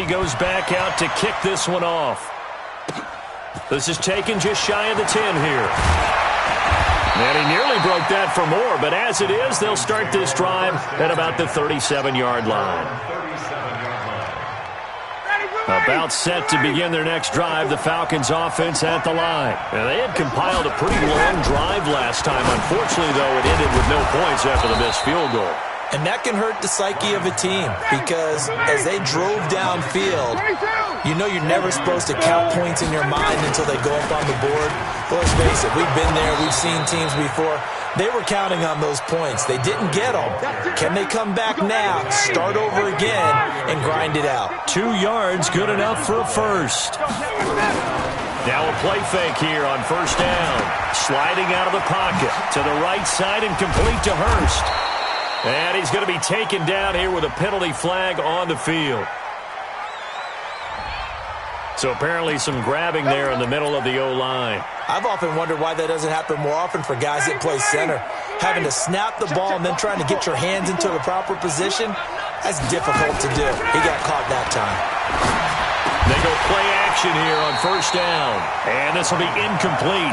goes back out to kick this one off. This is taken just shy of the 10 here. And he nearly broke that for more, but as it is, they'll start this drive at about the 37-yard line. About set to begin their next drive, the Falcons offense at the line. Now, they had compiled a pretty long drive last time. Unfortunately, though, it ended with no points after the missed field goal. And that can hurt the psyche of a team because as they drove downfield, you know you're never supposed to count points in your mind until they go up on the board. Well, let's face it, we've been there. We've seen teams before. They were counting on those points. They didn't get them. Can they come back now, start over again, and grind it out? 2 yards, good enough for a first. Now a play fake here on first down. Sliding out of the pocket to the right side and complete to Hurst. And he's going to be taken down here with a penalty flag on the field. So apparently some grabbing there in the middle of the O-line. I've often wondered why that doesn't happen more often for guys that play center. Having to snap the ball and then trying to get your hands into the proper position, that's difficult to do. He got caught that time. They go play action here on first down. And this will be incomplete.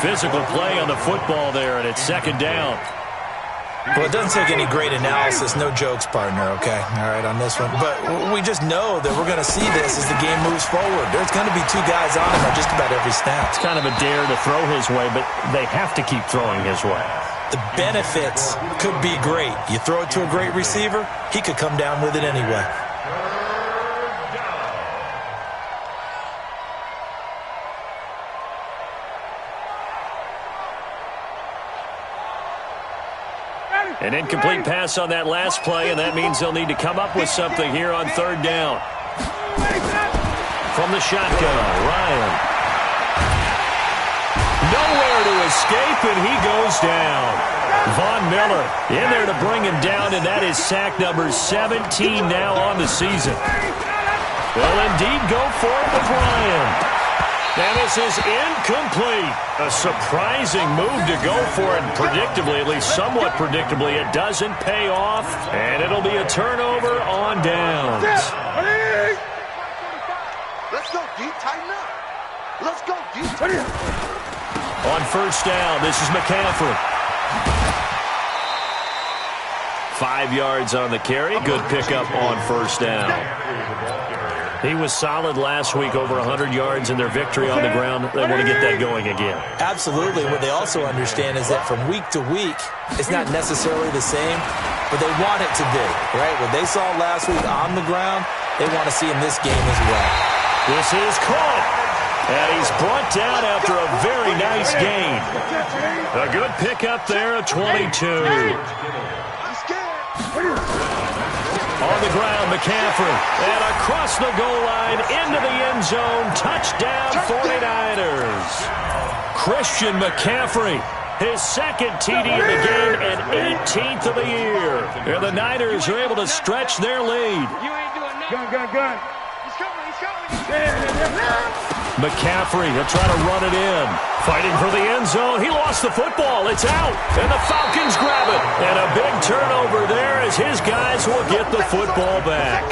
Physical play on the football there, and it's second down. Well, it doesn't take any great analysis. No jokes, partner, okay? All right, on this one. But we just know that we're going to see this as the game moves forward. There's going to be 2 guys on him at just about every snap. It's kind of a dare to throw his way, but they have to keep throwing his way. The benefits could be great. You throw it to a great receiver, he could come down with it anyway. An incomplete pass on that last play, and that means they'll need to come up with something here on third down. From the shotgun, Ryan. Nowhere to escape, and he goes down. Von Miller in there to bring him down, and that is sack number 17 now on the season. They'll indeed go for it with Ryan. And this is incomplete. A surprising move to go for it. Predictably, at least somewhat predictably, it doesn't pay off. And it'll be a turnover on downs. Let's go deep, tighten up. Let's go deep. On first down, this is McCaffrey. 5 yards on the carry. Good pickup on first down. He was solid last week, over 100 yards in their victory on the ground. They want to get that going again. Absolutely. What they also understand is that from week to week, it's not necessarily the same, but they want it to be, right? What they saw last week on the ground, they want to see in this game as well. This is caught. And he's brought down after a very nice gain. A good pickup there at 22. On the ground, McCaffrey. And across the goal line, into the end zone. Touchdown, 49ers. Christian McCaffrey, his second TD of the game and 18th of the year. And the Niners are able to stretch their lead. Gun. He's coming. McCaffrey, he'll try to run it in. Fighting for the end zone. He lost the football. It's out. And the Falcons grab it. And a big turnover there as his guys will get the football back.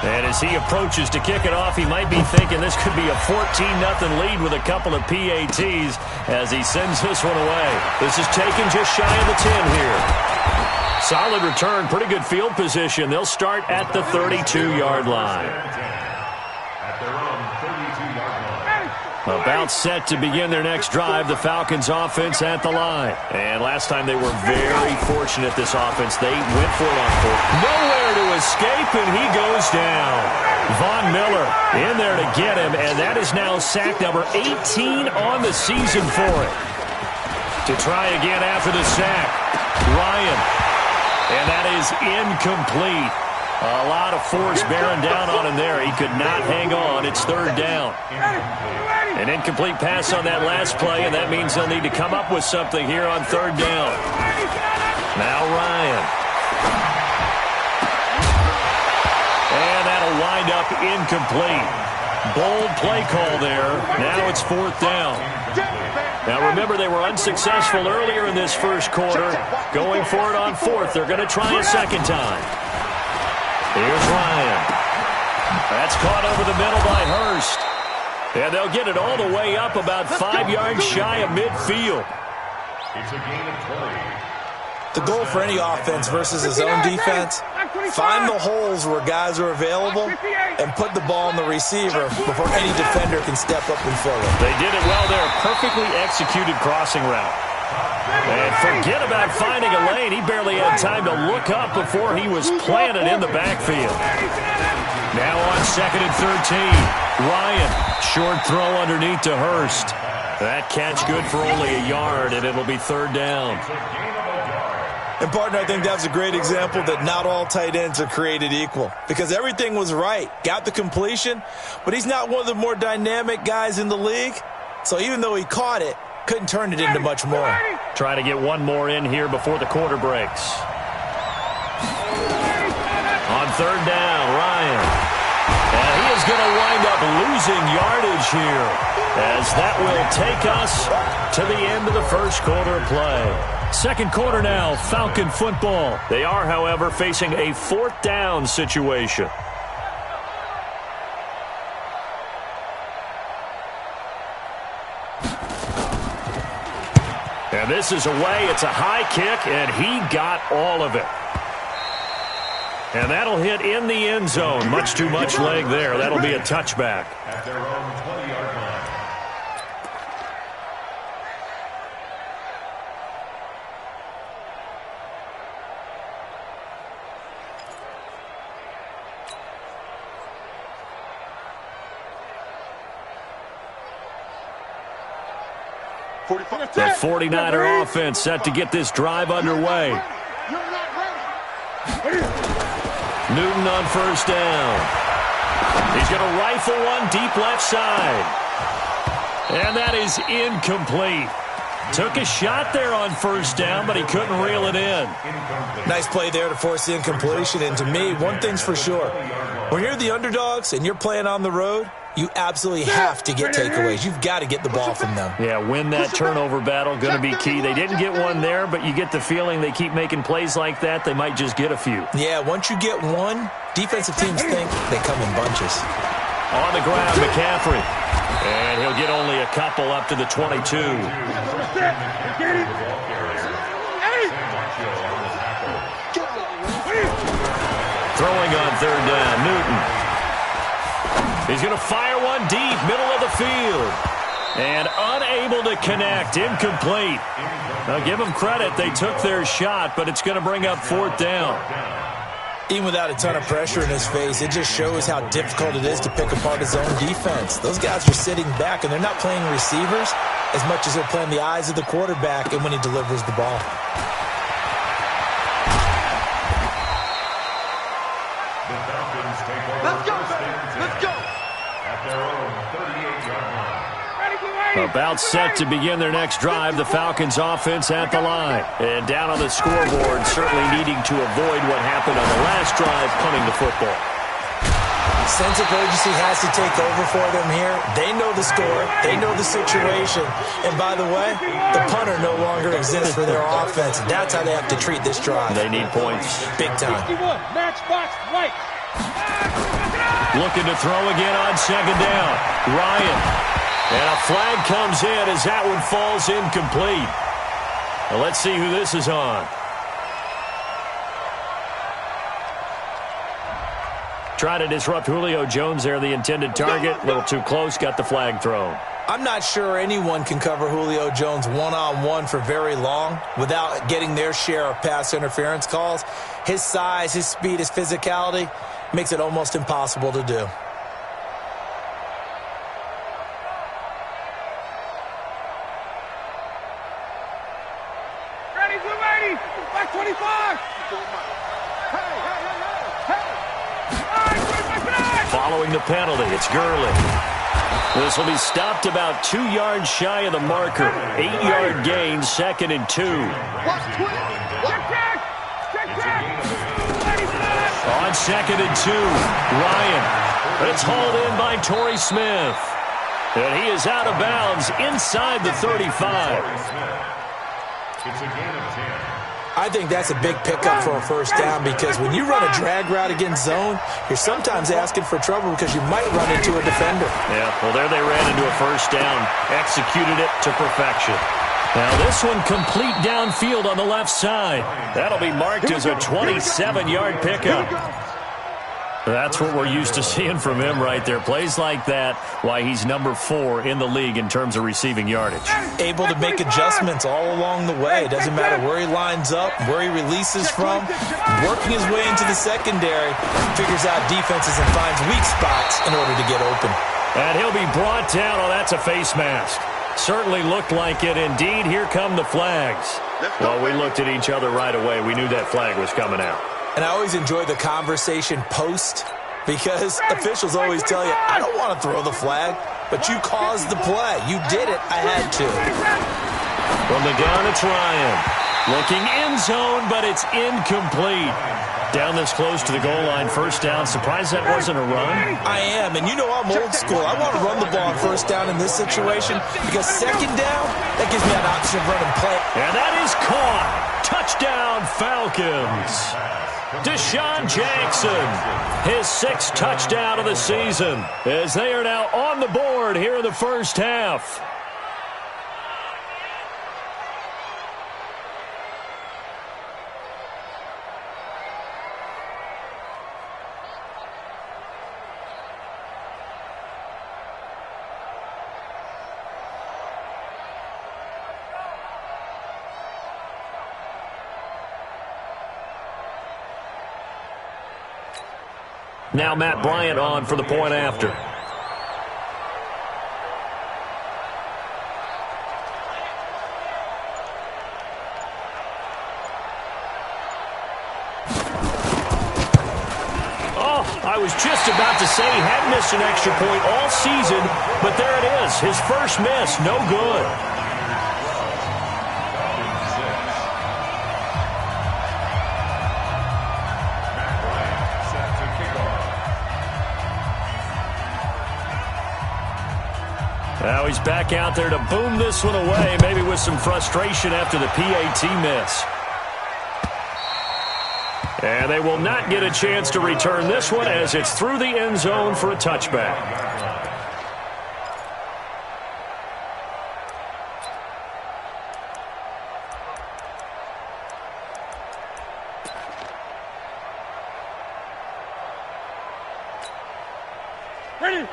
And as he approaches to kick it off, he might be thinking this could be a 14-0 lead with a couple of PATs as he sends this one away. This is taken just shy of the 10 here. Solid return, pretty good field position. They'll start at the 32-yard line. About set to begin their next drive, the Falcons offense at the line. And last time they were very fortunate, this offense. They went for it on fourth. Nowhere to escape, and he goes down. Von Miller in there to get him, and that is now sack number 18 on the season for it. To try again after the sack, Ryan. And that is incomplete. A lot of force bearing down on him there. He could not hang on. It's third down. An incomplete pass on that last play, and that means they'll need to come up with something here on third down. Now Ryan. And that'll wind up incomplete. Bold play call there. Now it's fourth down. Now remember, they were unsuccessful earlier in this first quarter. Going for it on fourth. They're going to try a second time. Here's Ryan. That's caught over the middle by Hurst. And they'll get it all the way up about 5 yards shy of midfield. It's a gain of 20. The goal for any offense versus his own defense, find the holes where guys are available and put the ball on the receiver before any defender can step up and fill it. They did it well there. Perfectly executed crossing route. And forget about finding a lane. He barely had time to look up before he was planted in the backfield. Now on 2nd and 13. Ryan, short throw underneath to Hurst. That catch good for only a yard, and it'll be 3rd down. And, partner, I think that's a great example that not all tight ends are created equal. Because everything was right. Got the completion, but he's not one of the more dynamic guys in the league. So even though he caught it, couldn't turn it into much more. Try to get one more in here before the quarter breaks. On 3rd down, Ryan. And he is going to wind up losing yardage here, as that will take us to the end of the first quarter of play. Second quarter now, Falcon football. They are, however, facing a 4th down situation. And this is away. It's a high kick, and he got all of it. And that'll hit in the end zone. Much too much leg there. That'll be a touchback. At their own 20-yard line. The 49er offense set to get this drive underway. Newton on 1st down. He's going to rifle one deep left side. And that is incomplete. Took a shot there on 1st down, but he couldn't reel it in. Nice play there to force the incompletion. And to me, one thing's for sure. When you're the underdogs and you're playing on the road, you absolutely have to get takeaways. You've got to get the ball from them. Yeah, win that turnover battle, going to be key. They didn't get one there, but you get the feeling they keep making plays like that, they might just get a few. Yeah, once you get one, defensive teams think they come in bunches. On the ground, McCaffrey. And he'll get only a couple up to the 22. Throwing on 3rd down, Newton. He's going to fire one deep, middle of the field. And unable to connect, incomplete. Now, give them credit, they took their shot, but it's going to bring up 4th down. Even without a ton of pressure in his face, it just shows how difficult it is to pick apart his own defense. Those guys are sitting back, and they're not playing receivers as much as they're playing the eyes of the quarterback and when he delivers the ball. About set to begin their next drive, the Falcons offense at the line. And down on the scoreboard, certainly needing to avoid what happened on the last drive, punting the football. Sense of urgency has to take over for them here. They know the score. They know the situation. And by the way, the punter no longer exists for their offense. That's how they have to treat this drive. They need points. Big time. Looking to throw again on 2nd down. Ryan. And a flag comes in as that one falls incomplete. Now let's see who this is on. Try to disrupt Julio Jones there, the intended target. A little too close, got the flag thrown. I'm not sure anyone can cover Julio Jones one-on-one for very long without getting their share of pass interference calls. His size, his speed, his physicality makes it almost impossible to do. Following the penalty, it's Gurley. This will be stopped about 2 yards shy of the marker. 8-yard gain, 2nd and 2. On 2nd and 2, Ryan. It's hauled in by Torrey Smith. And he is out of bounds inside the 35. It's a gain of 10. I think that's a big pickup for a first down because when you run a drag route against zone, you're sometimes asking for trouble because you might run into a defender. Yeah, well, there they ran into a first down, executed it to perfection. Now this one complete downfield on the left side. That'll be marked as a 27-yard pickup. That's what we're used to seeing from him right there. Plays like that, why he's number 4 in the league in terms of receiving yardage. Able to make adjustments all along the way. Doesn't matter where he lines up, where he releases from. Working his way into the secondary, figures out defenses and finds weak spots in order to get open. And he'll be brought down. Oh, that's a face mask. Certainly looked like it. Indeed, here come the flags. Well, we looked at each other right away. We knew that flag was coming out. And I always enjoy the conversation post because officials always tell you, I don't want to throw the flag, but you caused the play. You did it. I had to. From the gun, it's Ryan. Looking end zone, but it's incomplete. Down this close to the goal line, first down. Surprised that wasn't a run? I am, and you know I'm old school. I want to run the ball on first down in this situation because second down, that gives me an option of running play. And that is caught. Touchdown, Falcons. Deshaun Jackson, his 6th touchdown of the season, as they are now on the board here in the first half. Now Matt Bryant on for the point after. Oh, I was just about to say he had missed an extra point all season, but there it is. His first miss, no good. Now he's back out there to boom this one away, maybe with some frustration after the PAT miss. And they will not get a chance to return this one as it's through the end zone for a touchback.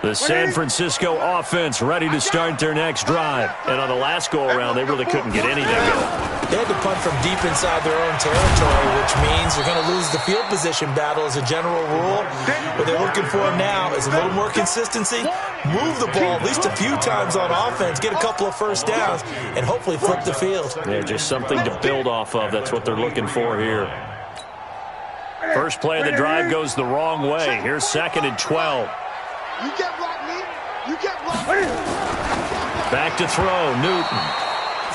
The San Francisco offense ready to start their next drive. And on the last go-around, they really couldn't get anything going. They had to punt from deep inside their own territory, which means they're going to lose the field position battle as a general rule. What they're looking for now is a little more consistency, move the ball at least a few times on offense, get a couple of first downs, and hopefully flip the field. Yeah, just something to build off of. That's what they're looking for here. First play of the drive goes the wrong way. Here's 2nd and 12. You can't block me. You can't block me. Back to throw, Newton.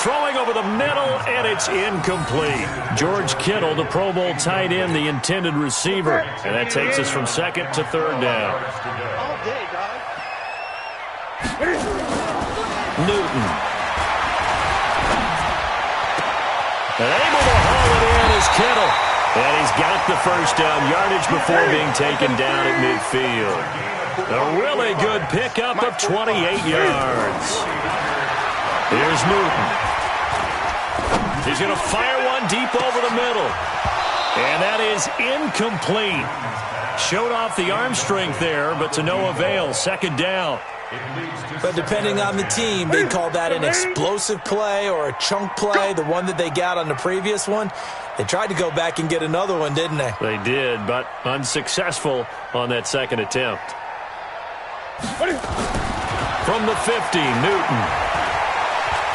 Throwing over the middle, and it's incomplete. George Kittle, the Pro Bowl tight end, the intended receiver. And that takes us from 2nd to 3rd down. All day, dog. Newton. And able to haul it in is Kittle. And he's got the first down yardage before being taken down at midfield. A really good pickup of 28 yards. Here's Newton. He's going to fire one deep over the middle. And that is incomplete. Showed off the arm strength there, but to no avail. 2nd down. But depending on the team, they call that an explosive play or a chunk play, the one that they got on the previous one. They tried to go back and get another one, didn't they? They did, but unsuccessful on that 2nd attempt. From the 50, Newton.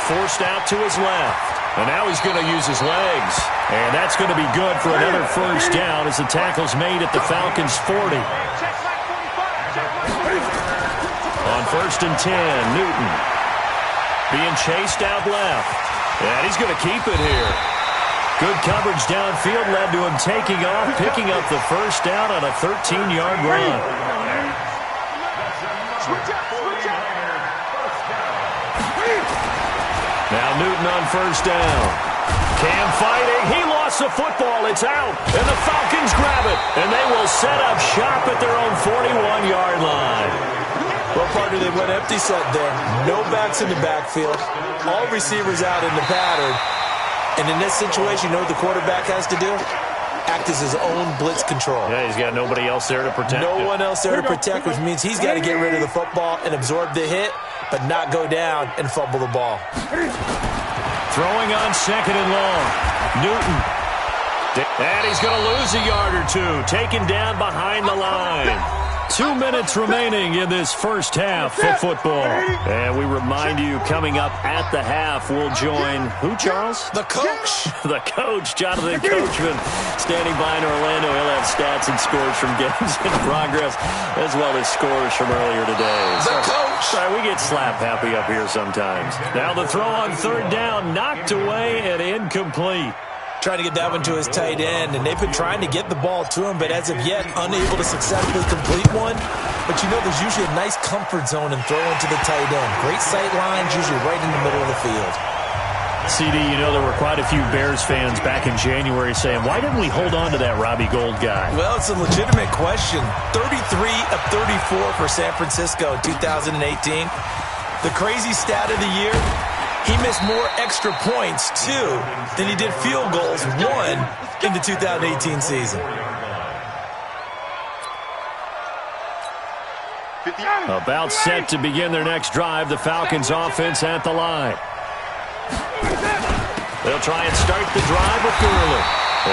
Forced out to his left. And now he's going to use his legs. And that's going to be good for another first down as the tackle's made at the Falcons' 40. On 1st and 10, Newton. Being chased out left. And he's going to keep it here. Good coverage downfield led to him taking off, picking up the first down on a 13-yard run. Newton on first down. Cam fighting. He lost the football. It's out. And the Falcons grab it. And they will set up shop at their own 41-yard line. Well, partner, they went empty set there. No backs in the backfield. All receivers out in the pattern. And in this situation, you know what the quarterback has to do? Act as his own blitz control. Yeah, he's got nobody else there to protect him. No one else there to protect, which means he's got to get rid of the football and absorb the hit, but not go down and fumble the ball. Throwing on second and long. Newton. And he's going to lose a yard or two. Taken down behind the line. 2 minutes remaining in this first half of football. And we remind you, coming up at the half, we'll join who, Charles? The coach. The coach, Jonathan Coachman, standing by in Orlando. He'll have stats and scores from games in progress, as well as scores from earlier today. The coach. Sorry, we get slap happy up here sometimes. Now the throw on third down, knocked away and incomplete. Trying to get that one to his tight end, and they've been trying to get the ball to him, but as of yet, unable to successfully complete one. But you know, there's usually a nice comfort zone in throwing to the tight end. Great sight lines, usually right in the middle of the field. CD, you know, there were quite a few Bears fans back in January saying, why didn't we hold on to that Robbie Gould guy? Well, it's a legitimate question. 33 of 34 for San Francisco in 2018. The crazy stat of the year, he missed more extra points, too, than he did field goals, one, in the 2018 season. About set to begin their next drive, the Falcons offense at the line. They'll try and start the drive with Gurley.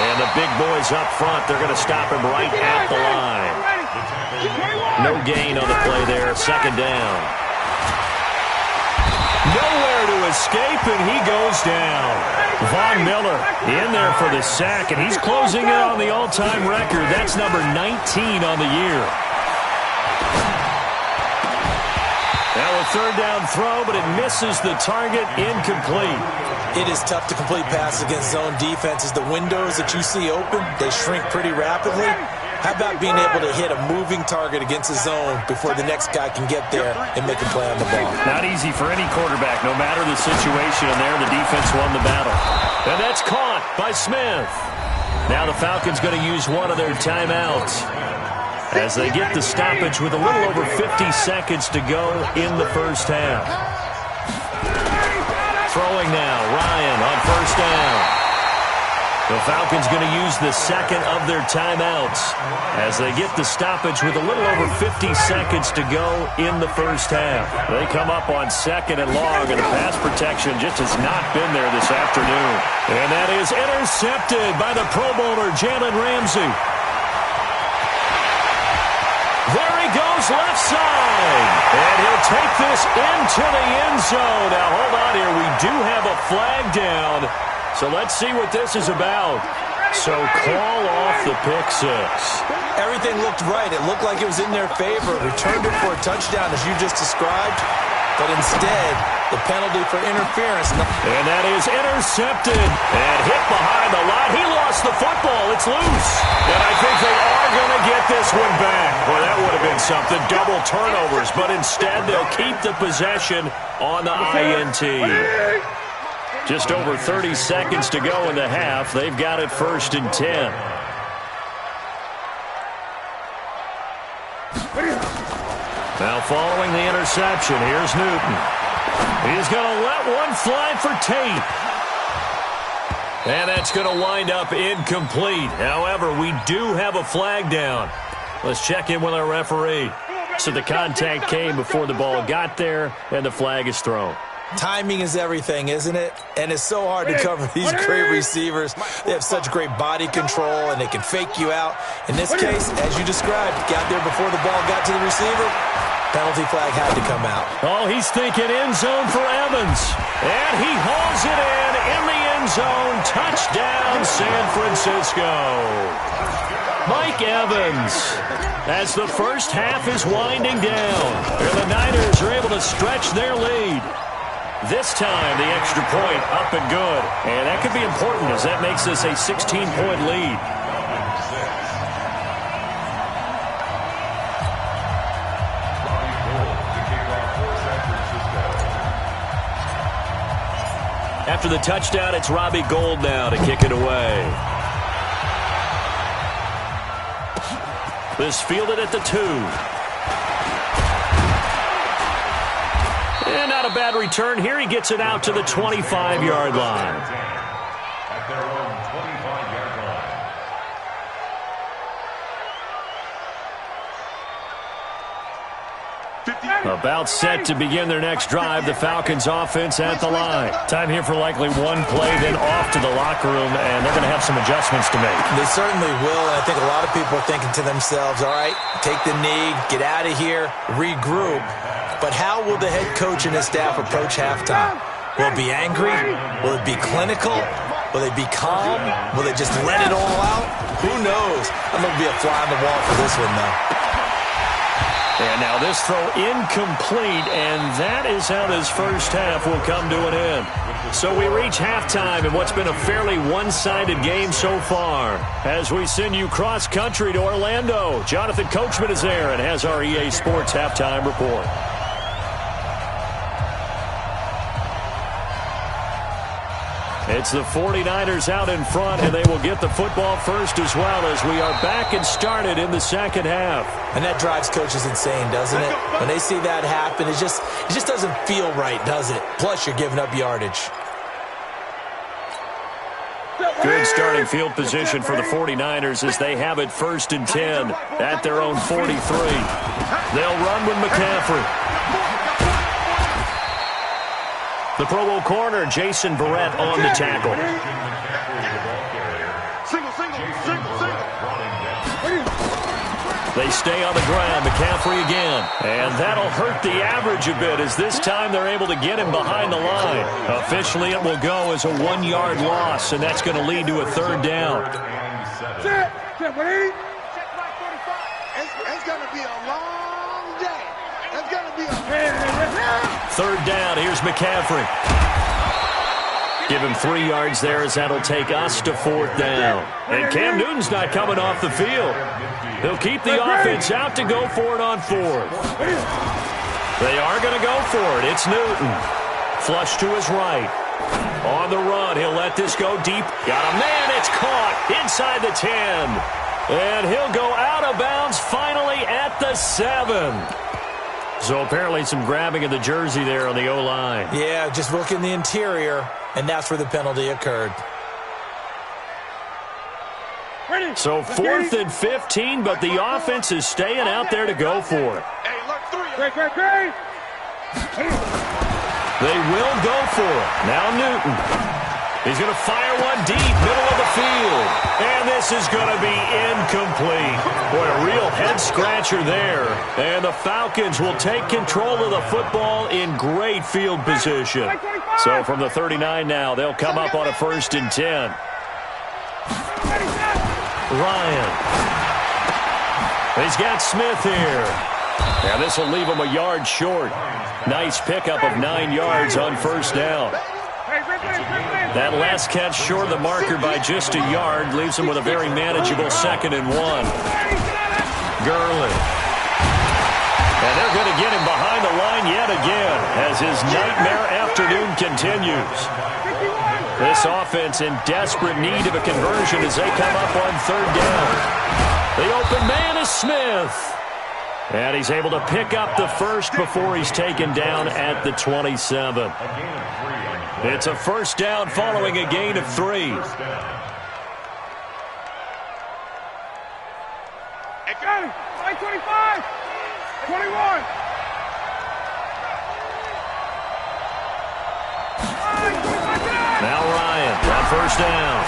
And the big boys up front, they're going to stop him right at the line. No gain on the play there, second down. Nowhere to escape, and he goes down. Von Miller in there for the sack, and he's closing in on the all-time record. That's number 19 on the year. Now a third down throw, but it misses the target, incomplete. It is tough to complete passes against zone defenses. The windows that you see open, they shrink pretty rapidly. How about being able to hit a moving target against a zone before the next guy can get there and make a play on the ball? Not easy for any quarterback, no matter the situation, and there the defense won the battle. And that's caught by Smith. Now the Falcons going to use one of their timeouts as they get the stoppage with a little over 50 seconds to go in the first half. Throwing now, Ryan on first down. The Falcons going to use the second of their timeouts as they get the stoppage with a little over 50 seconds to go in the first half. They come up on second and long, and the pass protection just has not been there this afternoon. And that is intercepted by the Pro Bowler, Jalen Ramsey. There he goes, left side. And he'll take this into the end zone. Now, hold on here. We do have a flag down. So let's see what this is about. So call off the pick six. Everything looked right. It looked like it was in their favor. Returned it for a touchdown, as you just described. But instead, the penalty for interference. And that is intercepted and hit behind the line. He lost the football. It's loose. And I think they are going to get this one back. Boy, that would have been something. Double turnovers. But instead, they'll keep the possession on the INT. Just over 30 seconds to go in the half. They've got it first and 10. Now following the interception, here's Newton. He's going to let one fly for Tate. And that's going to wind up incomplete. However, we do have a flag down. Let's check in with our referee. So the contact came before the ball got there, and the flag is thrown. Timing is everything, isn't it? And it's so hard to cover these great receivers. They have such great body control, and they can fake you out. In this case, as you described, got there before the ball got to the receiver. Penalty flag had to come out. Oh, he's thinking end zone for Evans. And he hauls it in the end zone. Touchdown, San Francisco. Mike Evans, as the first half is winding down, and the Niners are able to stretch their lead. This time, the extra point up and good. And that could be important as that makes this a 16-point lead. After the touchdown, it's Robbie Gould now to kick it away. This fielded at the 2. And not a bad return here. He gets it out to the 25-yard line. At their own 25-yard line. About set to begin their next drive, the Falcons offense at the line. Time here for likely one play, then off to the locker room, and they're going to have some adjustments to make. They certainly will, and I think a lot of people are thinking to themselves, all right, take the knee, get out of here, regroup. But how will the head coach and his staff approach halftime? Will it be angry? Will it be clinical? Will they be calm? Will they just let it all out? Who knows? I'm going to be a fly on the wall for this one, though. And now this throw incomplete, and that is how this first half will come to an end. So we reach halftime in what's been a fairly one-sided game so far. As we send you cross-country to Orlando, Jonathan Coachman is there and has our EA Sports halftime report. It's the 49ers out in front, and they will get the football first as well as we are back and started in the second half. And that drives coaches insane, doesn't it? When they see that happen, it just doesn't feel right, does it? Plus, you're giving up yardage. Good starting field position for the 49ers as they have it 1st and 10 at their own 43. They'll run with McCaffrey. The Pro Bowl corner, Jason Verrett, on the tackle. They stay on the ground. McCaffrey again. And that'll hurt the average a bit as this time they're able to get him behind the line. Officially, it will go as a 1-yard loss, and that's going to lead to a 3rd down. It's going to be a long day. It's going to be a... 3rd down. Here's McCaffrey. Give him 3 yards there as that'll take us to 4th down. And Cam Newton's not coming off the field. They'll keep the offense out to go for it on 4th. They are going to go for it. It's Newton. Flush to his right. On the run, he'll let this go deep. Got a man. It's caught inside the 10. And he'll go out of bounds finally at the 7. So apparently some grabbing of the jersey there on the O-line. Yeah, just look in the interior, and that's where the penalty occurred. So 4th and 15, but the offense is staying out there to go for it. They will go for it. Now Newton. He's going to fire one deep, middle of the field. And this is going to be incomplete. Boy, a real head-scratcher there. And the Falcons will take control of the football in great field position. So from the 39 now, they'll come up on a 1st and 10. Ryan. He's got Smith here. Now this will leave him a yard short. Nice pickup of 9 yards on 1st down. That last catch short of the marker by just a yard leaves him with a very manageable 2nd and 1. Gurley. And they're going to get him behind the line yet again as his nightmare afternoon continues. This offense in desperate need of a conversion as they come up on 3rd down. The open man is Smith. And he's able to pick up the first before he's taken down at the 27. It's a 1st down following a gain of 3. Hey, go! 25! 21! Now Ryan on 1st down.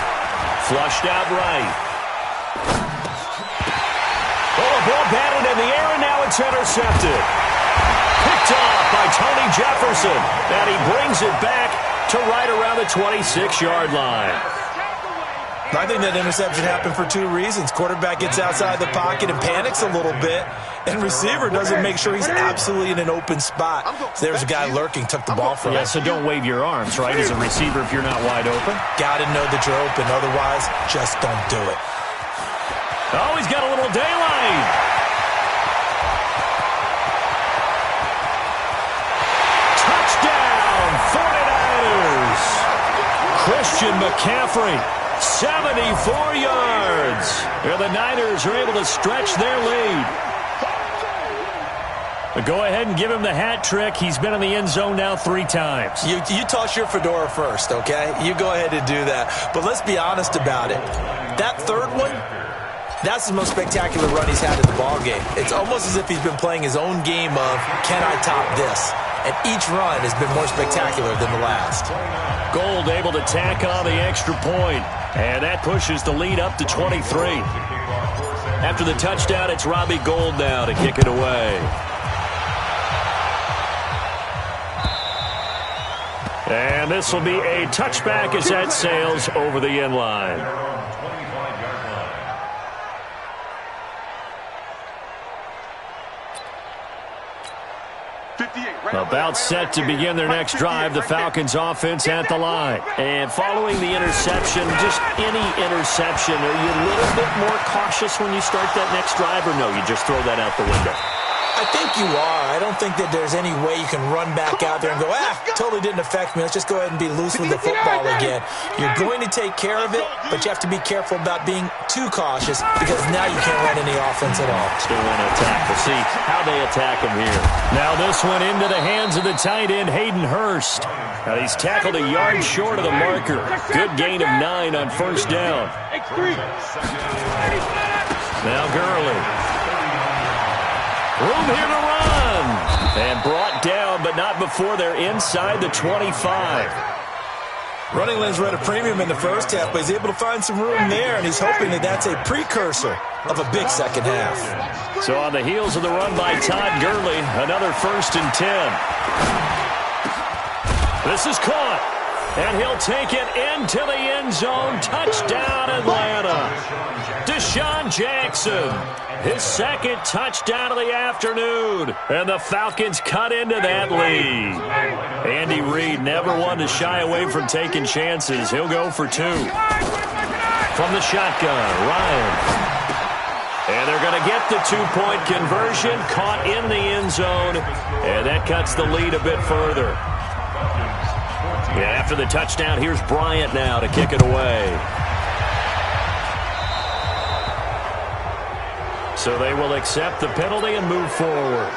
Flushed out right. Oh, a ball batted in the air, and now it's intercepted. Picked off by Tony Jefferson. And he brings it back to right around the 26-yard line. I think that interception happened for 2 reasons. Quarterback gets outside the pocket and panics a little bit, and receiver doesn't make sure he's absolutely in an open spot. So there's a guy lurking, took the ball from him. Yeah, so don't wave your arms, right, as a receiver if you're not wide open. Got to know that you're open. Otherwise, just don't do it. Oh, he's got a little daylight. Touchdown, 49ers. Christian McCaffrey, 74 yards. Here the Niners are able to stretch their lead. But go ahead and give him the hat trick. He's been in the end zone now 3 times. You toss your fedora first, okay? You go ahead and do that. But let's be honest about it. That third one, that's the most spectacular run he's had in the ballgame. It's almost as if he's been playing his own game of, can I top this? And each run has been more spectacular than the last. Gold able to tack on the extra point, and that pushes the lead up to 23. After the touchdown, it's Robbie Gould now to kick it away. And this will be a touchback as that sails over the end line. About set to begin their next drive, the Falcons offense at the line. And following the interception, just any interception, are you a little bit more cautious when you start that next drive, or no, you just throw that out the window? I think you are. I don't think that there's any way you can run back out there and go, totally didn't affect me. Let's just go ahead and be loose with the football again. You're going to take care of it, but you have to be careful about being too cautious because now you can't run any offense at all. Still want to attack. We'll see how they attack him here. Now this one into the hands of the tight end, Hayden Hurst. Now he's tackled a yard short of the marker. Good gain of 9 on first down. Now Gurley. Room here to run. And brought down, but not before they're inside the 25. Running lanes were at a premium in the first half, but he's able to find some room there, and he's hoping that that's a precursor of a big second half. So on the heels of the run by Todd Gurley, another 1st and 10. This is caught, and he'll take it into the end zone. Touchdown, Atlanta. Deshaun Jackson. His 2nd touchdown of the afternoon. And the Falcons cut into that lead. Andy Reid never one to shy away from taking chances. He'll go for 2. From the shotgun, Ryan. And they're going to get the 2-point conversion. Caught in the end zone. And that cuts the lead a bit further. Yeah, after the touchdown, here's Bryant now to kick it away. So they will accept the penalty and move forward.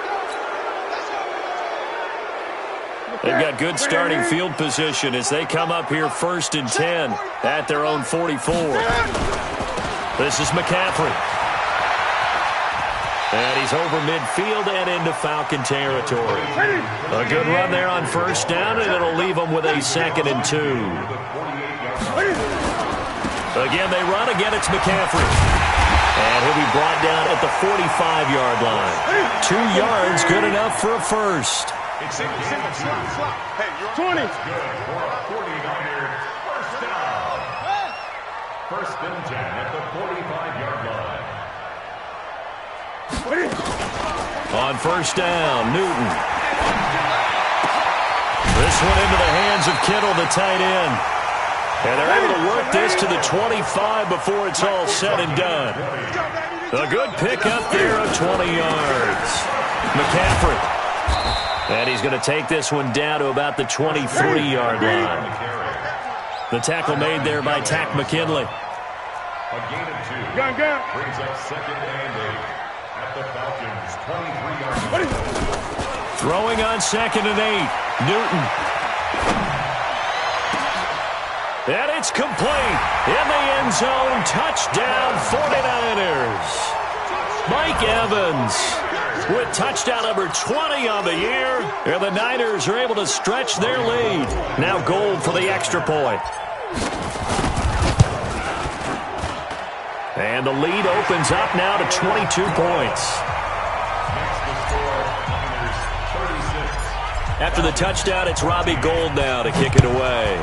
They've got good starting field position as they come up here 1st and 10 at their own 44. This is McCaffrey. And he's over midfield and into Falcon territory. A good run there on first down, and it'll leave them with a 2nd and 2. Again, they run. Again, it's McCaffrey. And he'll be brought down at the 45-yard line. 2 yards, good enough for a first. 20. Good for a 49er. First down. 1st and 10 at the 45-yard line. On first down, Newton. This one into the hands of Kittle, the tight end. And they're able to work this to the 25 before it's all said and done. A good pickup there of 20 yards. McCaffrey. And he's going to take this one down to about the 23-yard line. The tackle made there by Tack McKinley. A gain of 2. Brings up 2nd and 8 at the Falcons' 23-yard line. Throwing on 2nd and 8. Newton. And it's complete. In the end zone. Touchdown 49ers. Mike Evans with touchdown number 20 on the year. And the Niners are able to stretch their lead. Now Gould for the extra point. And the lead opens up now to 22 points. After the touchdown, it's Robbie Gould now to kick it away.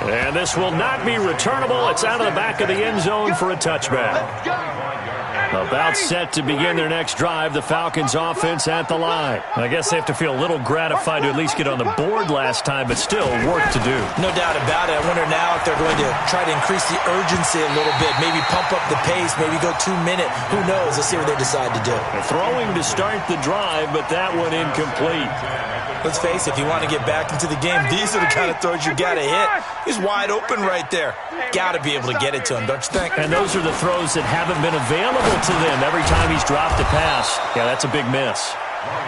And this will not be returnable. It's out of the back of the end zone for a touchback. About set to begin their next drive, the Falcons offense at the line. I guess they have to feel a little gratified to at least get on the board last time, but still work to do. No doubt about it. I wonder now if they're going to try to increase the urgency a little bit, maybe pump up the pace, maybe go 2-minute. Who knows? Let's see what they decide to do. Throwing to start the drive, but that one incomplete. Let's face it, if you want to get back into the game, these are the kind of throws you got to hit. He's wide open right there. Got to be able to get it to him, don't you think? And those are the throws that haven't been available to them every time he's dropped a pass. Yeah, that's a big miss.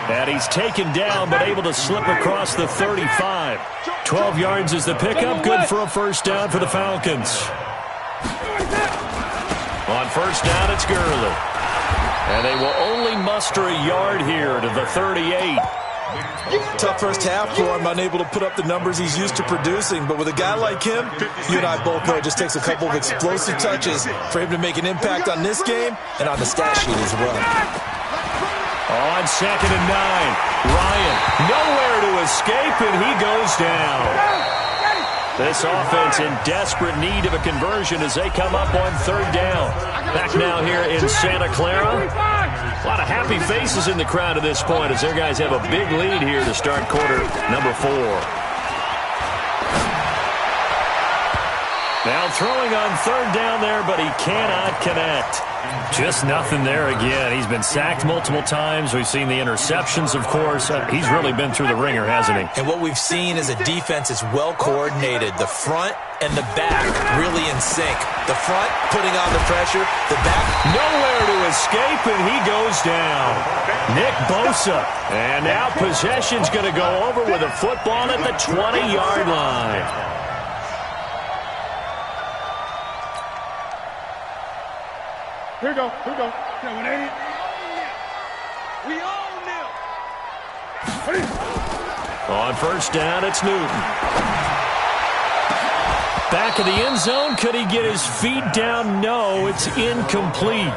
And he's taken down, but able to slip across the 35. 12 yards is the pickup. Good for a first down for the Falcons. On first down, it's Gurley. And they will only muster a yard here to the 38. Tough first half for him, unable to put up the numbers he's used to producing. But with a guy like him, you and I both know it just takes a couple of explosive touches for him to make an impact on this game and on the stat sheet as well. On second and 9, Ryan nowhere to escape, and he goes down. This offense in desperate need of a conversion as they come up on third down. Back now here in Santa Clara. A lot of happy faces in the crowd at this point as their guys have a big lead here to start quarter number 4. Now throwing on third down there, but he cannot connect. Just nothing there again. He's been sacked multiple times. We've seen the interceptions, of course. He's really been through the ringer, hasn't he? And what we've seen is a defense that's well coordinated. The front and the back really in sync. The front putting on the pressure. The back nowhere to escape, and he goes down. Nick Bosa. And now possession's going to go over with a football at the 20-yard line. Here we go. Here we go. We own them. On first down, it's Newton. Back of the end zone. Could he get his feet down? No, it's incomplete.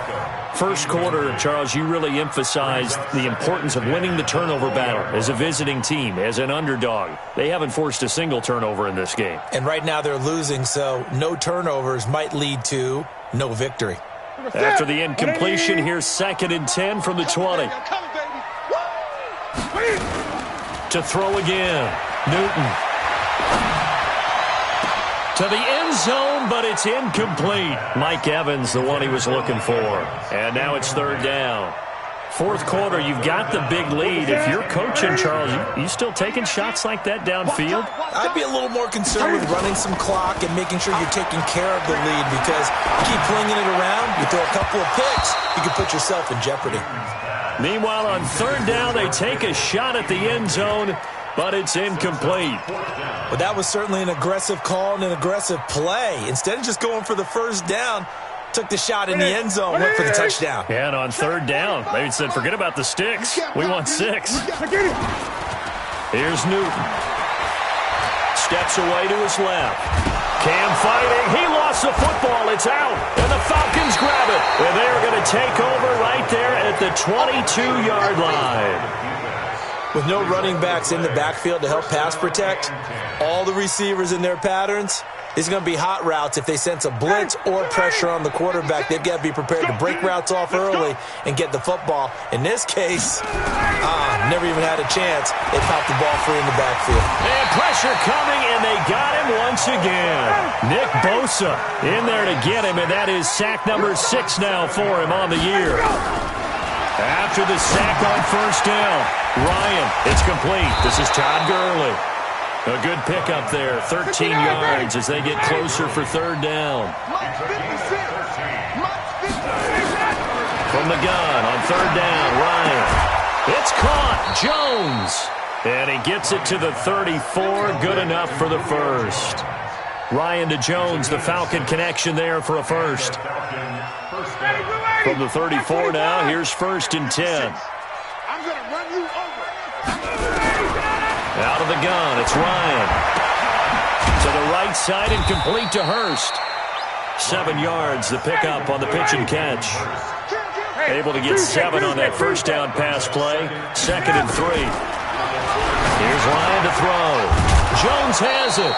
First quarter, Charles, you really emphasized the importance of winning the turnover battle as a visiting team, as an underdog. They haven't forced a single turnover in this game. And right now they're losing, so no turnovers might lead to no victory. After the incompletion, here's second and 10 from the 20. To throw again, Newton. To the end zone, but it's incomplete. Mike Evans, the one he was looking for. And now it's third down. Fourth quarter, you've got the big lead. If you're coaching, Charles, you still taking shots like that downfield? I'd be a little more concerned with running some clock and making sure you're taking care of the lead, because you keep flinging it around, you throw a couple of picks, you can put yourself in jeopardy. Meanwhile, on third down, they take a shot at the end zone, but it's incomplete. But that was certainly an aggressive call and an aggressive play. Instead of just going for the first down, took the shot in the end zone, went for the touchdown. Yeah, and on third down, they said, forget about the sticks. We want 6. Here's Newton. Steps away to his left. Cam fighting. He lost the football. It's out. And the Falcons grab it. And they're going to take over right there at the 22-yard line. With no running backs in the backfield to help pass protect, all the receivers in their patterns, it's going to be hot routes. If they sense a blitz or pressure on the quarterback, they've got to be prepared to break routes off early and get the football. In this case, never even had a chance. They popped the ball free in the backfield. And pressure coming, and they got him once again. Nick Bosa in there to get him, and that is sack number 6 now for him on the year. After the sack on first down, Ryan, it's complete. This is Todd Gurley. A good pickup there, 13 yards as they get closer for third down. From the gun on third down, Ryan. It's caught, Jones. And he gets it to the 34, good enough for the first. Ryan to Jones, the Falcon connection there for a first. From the 34 now, here's first and 10. I'm going to run you over. Out of the gun, it's Ryan. To the right side and complete to Hurst. 7 yards, the pickup on the pitch and catch. Able to get 7 on that first down pass play. Second and 3. Here's Ryan to throw. Jones has it.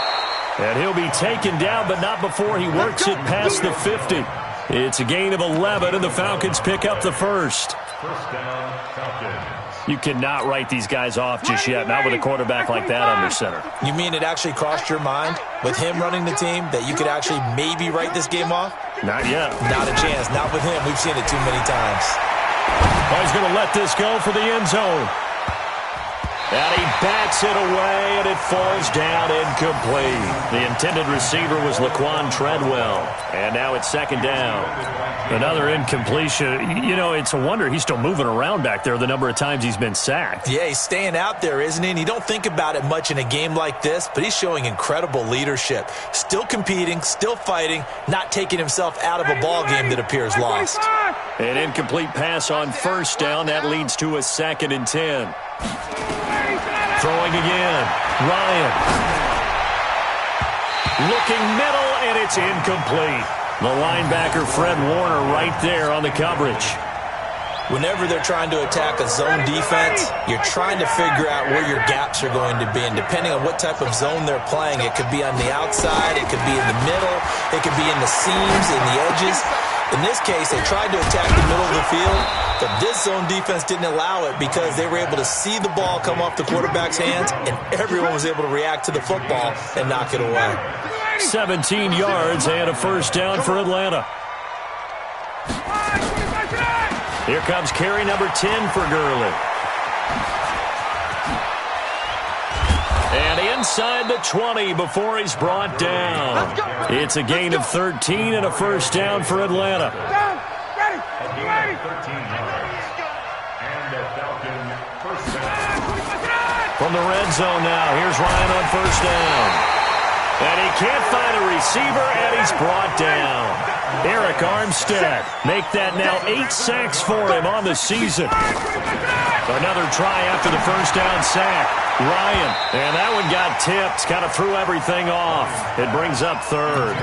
And he'll be taken down, but not before he works it past the 50. It's a gain of 11, and the Falcons pick up the first. First down, Falcons. You cannot write these guys off just yet, not with a quarterback like that under center. You mean it actually crossed your mind with him running the team that you could actually maybe write this game off? Not yet. Not a chance. Not with him. We've seen it too many times. Oh, he's going to let this go for the end zone. And he bats it away, and it falls down incomplete. The intended receiver was Laquan Treadwell. And now it's second down. Another incompletion. You know, it's a wonder he's still moving around back there the number of times he's been sacked. Yeah, he's staying out there, isn't he? And you don't think about it much in a game like this, but he's showing incredible leadership. Still competing, still fighting, not taking himself out of a ball game that appears lost. An incomplete pass on first down. That leads to a 2nd and 10. Throwing again. Ryan. Looking middle, and it's incomplete. The linebacker, Fred Warner, right there on the coverage. Whenever they're trying to attack a zone defense, you're trying to figure out where your gaps are going to be. And depending on what type of zone they're playing, it could be on the outside, it could be in the middle, it could be in the seams, in the edges. In this case, they tried to attack the middle of the field, but this zone defense didn't allow it because they were able to see the ball come off the quarterback's hands, and everyone was able to react to the football and knock it away. 17 yards and a first down for Atlanta. Here comes carry number 10 for Gurley. And inside the 20 before he's brought down. It's a gain of 13 and a first down for Atlanta. From the red zone now, here's Ryan on first down. And he can't find a receiver, and he's brought down. Eric Armstead make that now 8 sacks for him on the season. Another try after the first down sack. Ryan, and that one got tipped, kind of threw everything off. It brings up third.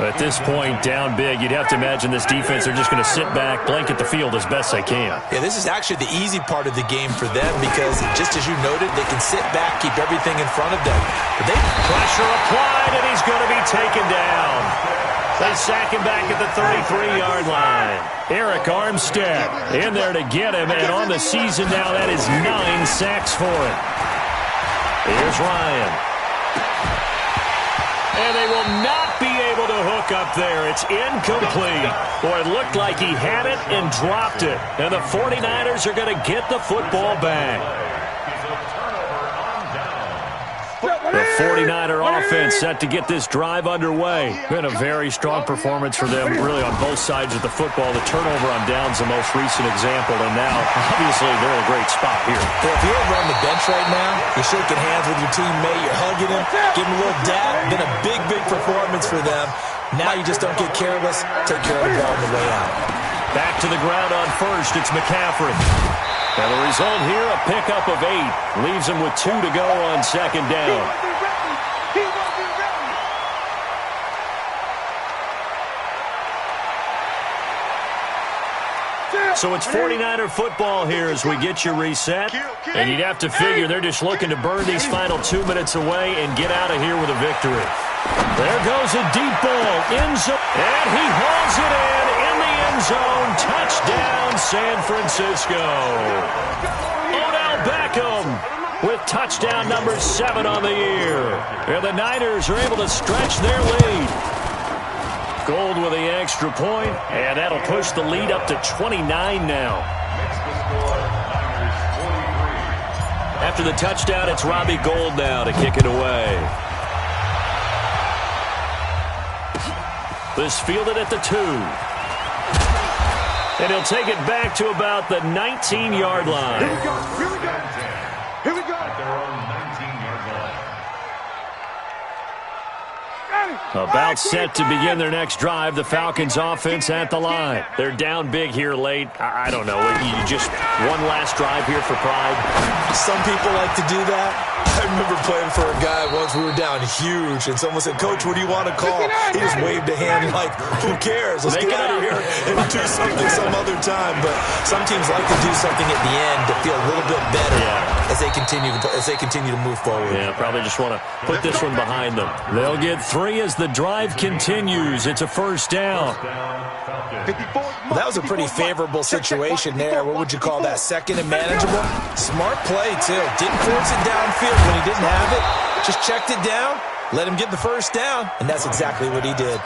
At this point, down big, you'd have to imagine this defense, they're just going to sit back, blanket the field as best they can. Yeah, this is actually the easy part of the game for them because, just as you noted, they can sit back, keep everything in front of them. But pressure applied, and he's going to be taken down. They sack him back at the 33-yard line. Eric Armstead in there to get him, and on the season now, that is 9 sacks for him. Here's Ryan. And they will not be able to hook up there. It's incomplete. Boy, it looked like he had it and dropped it. And the 49ers are going to get the football back. The 49er offense set to get this drive underway. Been a very strong performance for them, really, on both sides of the football. The turnover on downs, the most recent example, and now, obviously, they're in a great spot here. Well, if you're over on the bench right now, you're shaking hands with your teammate, you're hugging him, giving him a little dab. Been a big, big performance for them. Now you just don't get careless. Take care of the ball on the way out. Back to the ground on first. It's McCaffrey. And the result here, a pickup of 8. Leaves him with 2 to go on second down. So it's 49er football here as we get you reset. And you'd have to figure they're just looking to burn these final 2 minutes away and get out of here with a victory. There goes a deep ball. End zone. And he hauls it in the end zone. Touchdown, San Francisco. Odell Beckham with touchdown number 7 on the year. And the Niners are able to stretch their lead. Gold with the extra point, and that'll push the lead up to 29 now. After the touchdown, it's Robbie Gould now to kick it away. This fielded at the 2. And he'll take it back to about the 19-yard line. Here we go. Here we go. Here we go. About set to begin their next drive. The Falcons offense at the line. They're down big here late. I don't know. You just one last drive here for pride. Some people like to do that. I remember playing for a guy once. We were down huge, and someone said, "Coach, what do you want to call?" He just waved a hand like, "Who cares? Let's get out of here and do something some other time." But some teams like to do something at the end to feel a little bit better as they continue to move forward. Yeah, probably just want to put this one behind them. They'll get 3 as the drive continues. It's a first down. Well, that was a pretty favorable situation there. What would you call that? Second and manageable? Smart play, too. Didn't force it downfield when he didn't have it. Just checked it down, let him get the first down, and that's exactly what he did.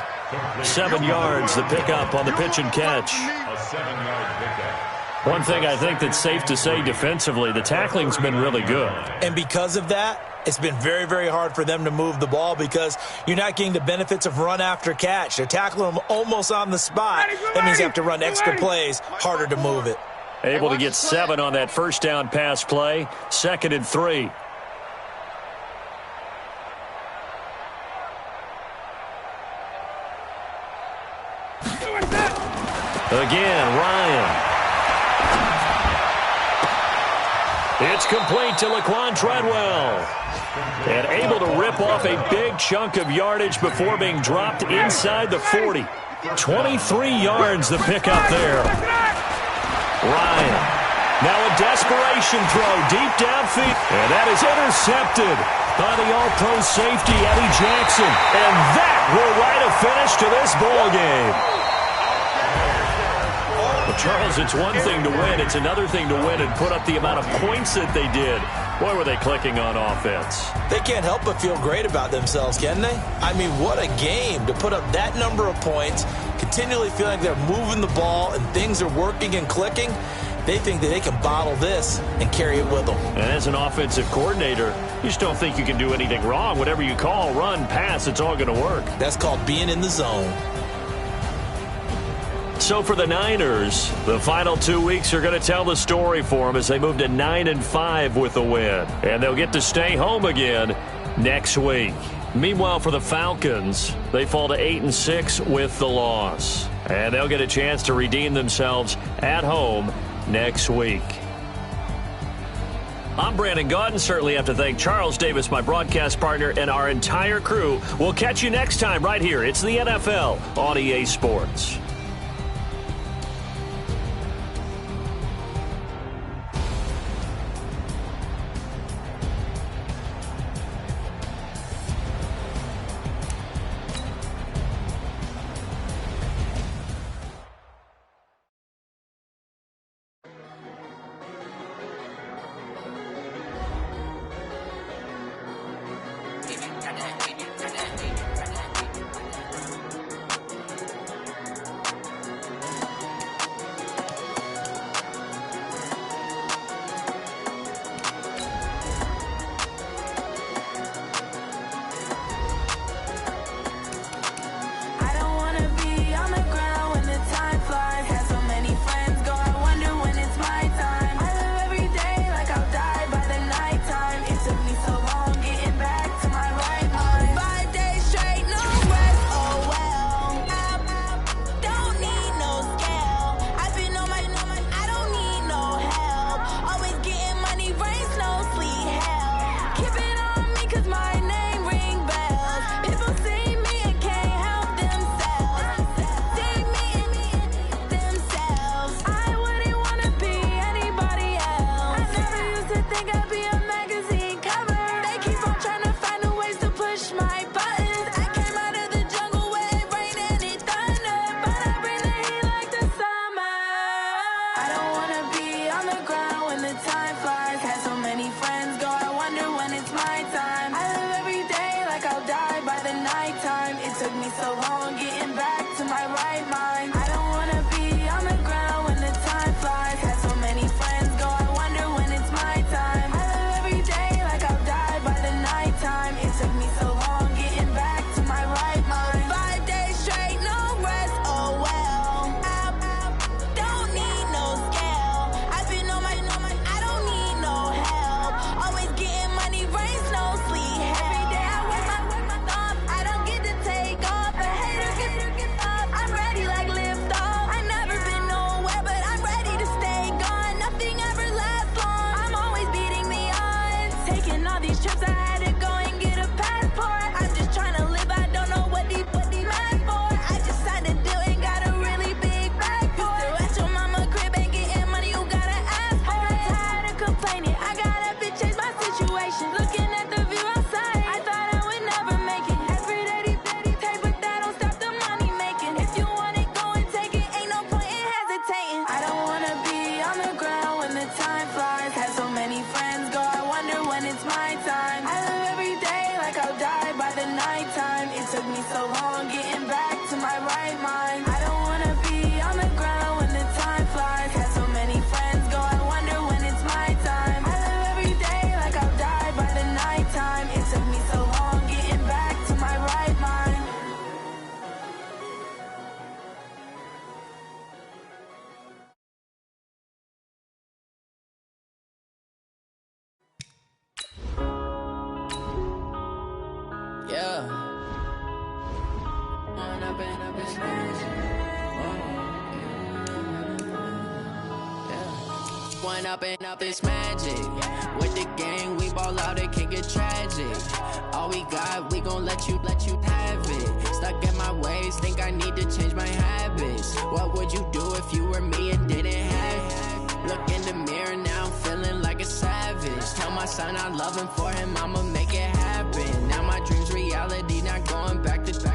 7 yards, the pickup on the pitch and catch. A 7-yard pickup. One thing I think that's safe to say defensively, the tackling's been really good. And because of that, it's been very, very hard for them to move the ball because you're not getting the benefits of run after catch. They're tackling them almost on the spot. That means you have to run extra plays, harder to move it. Able to get 7 on that first down pass play. 2nd and 3. Again, Ryan. It's complete to Laquan Treadwell. And able to rip off a big chunk of yardage before being dropped inside the 40. 23 yards the pickup there. Ryan. Now a desperation throw deep downfield. And that is intercepted by the all-pro safety, Eddie Jackson. And that will write a finish to this ball game. Well, Charles, it's one thing to win. It's another thing to win and put up the amount of points that they did. Boy, were they clicking on offense. They can't help but feel great about themselves, can they? I mean, what a game to put up that number of points, continually feeling like they're moving the ball and things are working and clicking. They think that they can bottle this and carry it with them. And as an offensive coordinator, you just don't think you can do anything wrong. Whatever you call, run, pass, it's all going to work. That's called being in the zone. So for the Niners, the final 2 weeks are going to tell the story for them as they move to 9-5 with a win. And they'll get to stay home again next week. Meanwhile, for the Falcons, they fall to 8-6 with the loss. And they'll get a chance to redeem themselves at home next week. I'm Brandon Gaudin. Certainly have to thank Charles Davis, my broadcast partner, and our entire crew. We'll catch you next time right here. It's the NFL on EA Sports. Like live One up and up, it's magic. With the gang, we ball out, it can get tragic. All we got, we gon' let you have it. Stuck in my ways, think I need to change my habits. What would you do if you were me and didn't have it? Look in the mirror now, I'm feeling like a savage. Tell my son I love him, for him I'ma make it happen. Now my dream's reality, not going back to.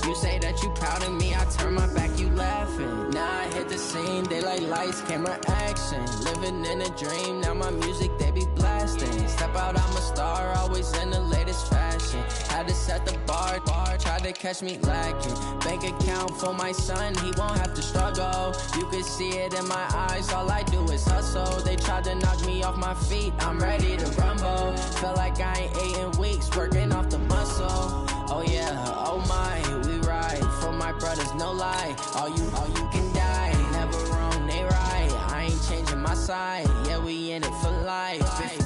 You say that you proud of me, I turn my back, you laughing. Now I hit the scene, daylight lights, camera action. Living in a dream, now my music, they be blasting. Step out, I'm a star, always in the latest fashion. Had to set the bar, tried to catch me lacking. Bank account for my son, he won't have to struggle. You can see it in my eyes, all I do is hustle. They tried to knock me off my feet, I'm ready to rumble. Feel like I ain't ate in weeks, working off the muscle. Oh yeah, oh my, we ride for my brothers, no lie. All you can die, never wrong, they right. I ain't changing my side, yeah, we in it for life.